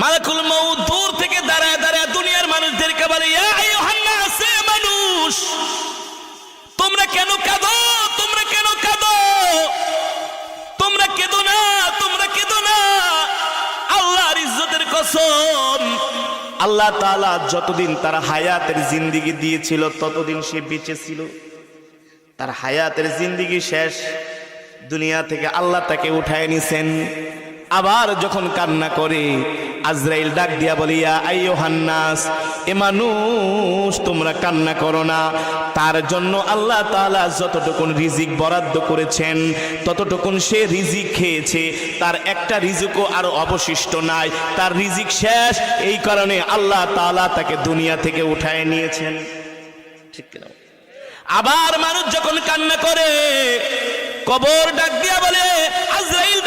মালাকুল মউত দূর থেকে দাঁড়ায় দাঁড়ায় দুনিয়ার মানুষদেরকে বলে, ইয়া আইয়ুহান নাস, মানুষ তোমরা কেন কাঁদো, তোমরা কেন কাঁদো, তোমরা কেঁদো না, তোমরা কেঁদো না। আল্লাহর ইজ্জতের কসম, আল্লাহ তাআলা যতদিন তার হায়াতের জিন্দেগি দিয়েছিল ততদিন সে বেঁচে ছিল। তার হায়াতের জিন্দেগি শেষ, দুনিয়া থেকে আল্লাহ তাকে উঠায় নিছেন। আবার যখন কান্না করে আজরাইল ডাক দিয়া বলে, ইয়া আইয়ুহান নাস, এ মানুষ তোমরা কান্না করো না। তার জন্য আল্লাহ তাআলা যতটুকুন রিজিক বরাদ্দ করেছেন ততটুকুন সে রিজিক খেয়েছে, তার একটা রিজিকও আর অবশিষ্ট নাই, তার রিজিক শেষ। এই কারণে আল্লাহ তাআলা তাকে দুনিয়া থেকে উঠায় নিয়েছেন। ঠিক কিনা? আবার মানুষ যখন কান্না করে, কবর ডাক দিয়া বলে, আজরাইল